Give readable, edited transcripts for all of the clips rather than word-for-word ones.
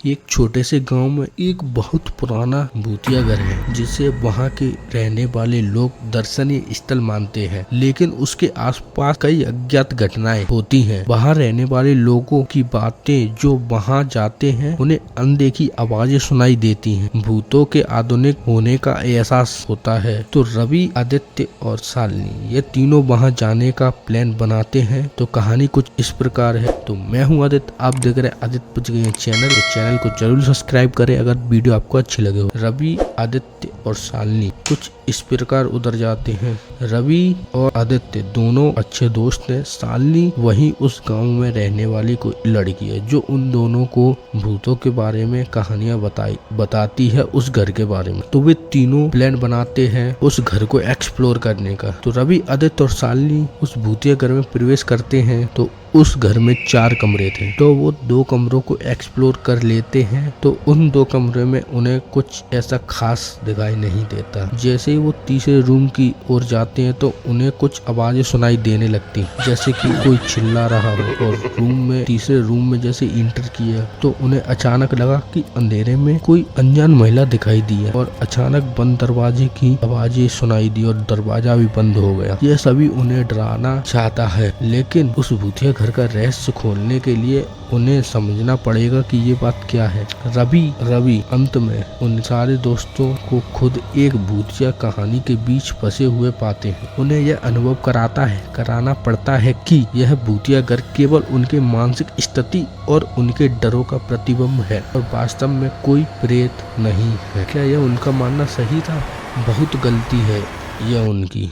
एक छोटे से गांव में एक बहुत पुराना भूतिया घर है जिसे वहां के रहने वाले लोग दर्शनीय स्थल मानते हैं, लेकिन उसके आसपास कई अज्ञात घटनाएं होती हैं। वहां रहने वाले लोगों की बातें जो वहां जाते हैं उन्हें अनदेखी आवाजें सुनाई देती हैं। भूतों के आधुनिक होने का एहसास होता है। तो रवि, आदित्य और शालिनी ये तीनों वहां जाने का प्लान बनाते हैं। तो कहानी कुछ इस प्रकार है। तो मैं हूं आदित्य, आप देख रहे हैं आदित्य पुच गए चैनल। तो चैनल को जरूर सब्सक्राइब करें अगर वीडियो आपको अच्छी लगे हो। रवि, आदित्य और शालिनी कुछ इस प्रकार उधर जाते हैं। रवि और आदित्य दोनों अच्छे दोस्त हैं। शालिनी वही उस गांव में रहने वाली कोई लड़की है जो उन दोनों को भूतों के बारे में कहानियां बताती है, उस घर के बारे में। तो वे तीनों प्लान बनाते हैं उस घर को एक्सप्लोर करने का। तो रवि, आदित्य और शालिनी उस भूतिया घर में प्रवेश करते हैं। तो उस घर में 4 कमरे थे। तो वो 2 कमरों को एक्सप्लोर कर लेते हैं। तो उन 2 कमरे में उन्हें कुछ ऐसा खास दिखाई नहीं देता। जैसे ही वो तीसरे रूम की ओर जाते हैं तो उन्हें कुछ आवाजें सुनाई देने लगती, जैसे कि कोई चिल्ला रहा हो। और तीसरे रूम में जैसे इंटर किया तो उन्हें अचानक लगा कि अंधेरे में कोई अनजान महिला दिखाई दी है और अचानक बंद दरवाजे की आवाजें सुनाई दी और दरवाजा भी बंद हो गया। यह सभी उन्हें डराना चाहता है, लेकिन उस भूतिया घर का रहस्य खोलने के लिए उन्हें समझना पड़ेगा कि ये बात क्या है। रवि अंत में उन सारे दोस्तों को खुद एक भूतिया कहानी के बीच फंसे हुए पाते हैं। उन्हें यह अनुभव कराना पड़ता है कि यह भूतिया घर केवल उनके मानसिक स्थिति और उनके डरों का प्रतिबिंब है और वास्तव में कोई प्रेत नहीं है। क्या यह उनका मानना सही था? बहुत गलती है यह उनकी।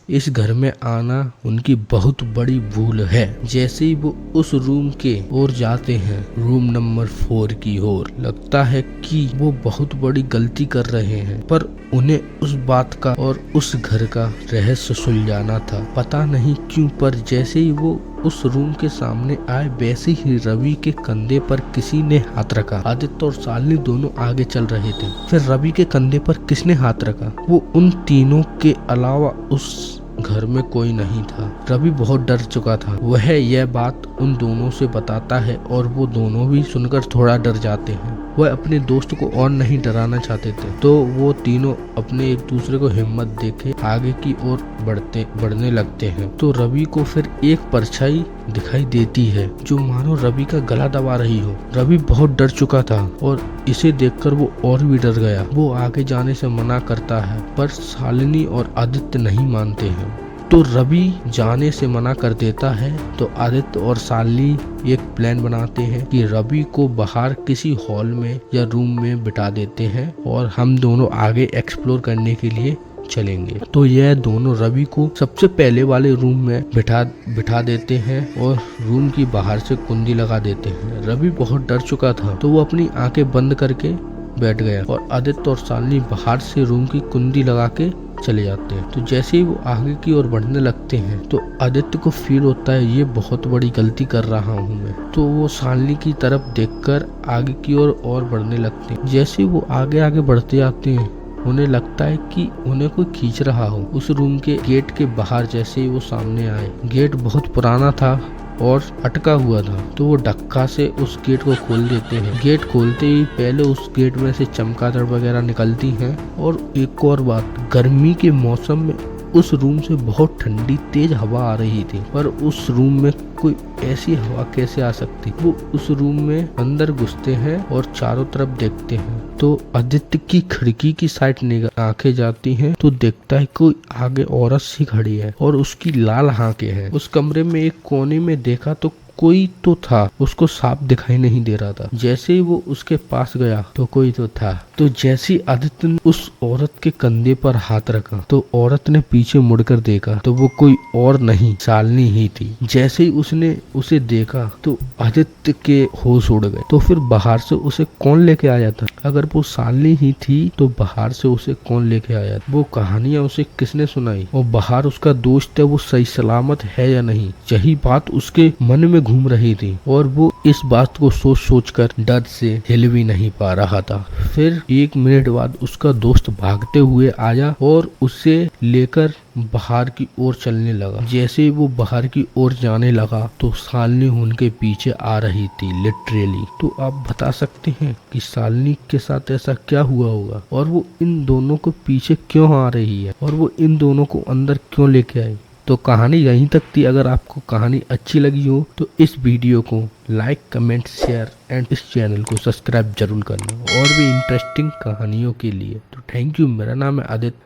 इस घर में आना उनकी बहुत बड़ी भूल है। जैसे ही वो उस रूम के ओर जाते हैं, रूम नंबर 4 की ओर, लगता है कि वो बहुत बड़ी गलती कर रहे हैं, पर उन्हें उस बात का और उस घर का रहस्य सुलझाना था। पता नहीं क्यों, पर जैसे ही वो उस रूम के सामने आए वैसे ही रवि के कंधे पर किसी ने हाथ रखा। आदित्य और शालिनी दोनों आगे चल रहे थे। फिर रवि के कंधे पर किसने हाथ रखा? वो उन तीनों के अलावा उस घर में कोई नहीं था। रवि बहुत डर चुका था। वह यह बात उन दोनों से बताता है और वो दोनों भी सुनकर थोड़ा डर जाते हैं। वह अपने दोस्त को और नहीं डराना चाहते थे। तो वो तीनों अपने एक दूसरे को हिम्मत देके आगे की ओर बढ़ने लगते हैं। तो रवि को फिर एक परछाई दिखाई देती है जो मानो रवि का गला दबा रही हो। रवि बहुत डर चुका था और इसे देखकर वो और भी डर गया। वो आगे जाने से मना करता है, पर शालिनी और आदित्य नहीं मानते हैं। तो रवि जाने से मना कर देता है। तो आदित्य और शालिनी एक प्लान बनाते हैं कि रवि को बाहर किसी हॉल में या रूम में बिठा देते हैं और हम दोनों आगे एक्सप्लोर करने के लिए चलेंगे। तो यह दोनों रवि को सबसे पहले वाले रूम में बिठा देते हैं और रूम की बाहर से कुंडी लगा देते हैं। रवि बहुत डर चुका था तो वो अपनी आंखें बंद करके बैठ गया और आदित्य और शालिनी बाहर से रूम की कुंडी लगा के चले जाते हैं। तो जैसे ही वो आगे की ओर बढ़ने लगते हैं तो आदित्य को फील होता है ये बहुत बड़ी गलती कर रहा हूँ मैं। तो वो शालिनी की तरफ देखकर आगे की ओर और बढ़ने लगते हैं। जैसे वो आगे बढ़ते जाते हैं उन्हें लगता है कि उन्हें कोई खींच रहा हो। उस रूम के गेट के बाहर जैसे ही वो सामने आए, गेट बहुत पुराना था और अटका हुआ था। तो वो धक्का से उस गेट को खोल देते हैं। गेट खोलते ही पहले उस गेट में से चमगादड़ वगैरह निकलती हैं। और एक और बात, गर्मी के मौसम में उस रूम से बहुत ठंडी तेज हवा आ रही थी, पर उस रूम में कोई ऐसी हवा कैसे आ सकती? वो उस रूम में अंदर घुसते हैं और चारों तरफ देखते हैं। तो आदित्य की खिड़की की साइड आंखें जाती हैं तो देखता है कोई आगे औरत सी खड़ी है और उसकी लाल आंखें हैं। उस कमरे में एक कोने में देखा तो कोई तो था, उसको साफ दिखाई नहीं दे रहा था। जैसे ही वो उसके पास गया तो कोई तो था। तो जैसे आदित्य ने उस औरत के कंधे पर हाथ रखा तो औरत ने पीछे मुड़कर देखा तो वो कोई और नहीं, शालिनी ही थी। जैसे ही उसने उसे देखा तो आदित्य के होश उड़ गए। तो फिर बाहर से उसे कौन लेके आया था? अगर वो शालिनी ही थी तो बाहर से उसे कौन लेके आया? वो कहानियां उसे किसने सुनाई? और बाहर उसका दोस्त है वो सही सलामत है या नहीं? यही बात उसके मन में घूम रही थी और वो इस बात को सोच सोच कर डर से हिल भी नहीं पा रहा था। फिर 1 मिनट बाद उसका दोस्त भागते हुए आया और उसे लेकर बाहर की ओर चलने लगा। जैसे ही वो बाहर की ओर जाने लगा तो शालिनी उनके पीछे आ रही थी लिटरली। तो आप बता सकते हैं कि शालिनी के साथ ऐसा क्या हुआ होगा और वो इन दोनों को पीछे क्यों आ रही है और वो इन दोनों को अंदर क्यों लेके आई। तो कहानी यहीं तक थी। अगर आपको कहानी अच्छी लगी हो तो इस वीडियो को लाइक, कमेंट, शेयर एंड इस चैनल को सब्सक्राइब जरूर करना और भी इंटरेस्टिंग कहानियों के लिए। तो थैंक यू। मेरा नाम है आदित्य।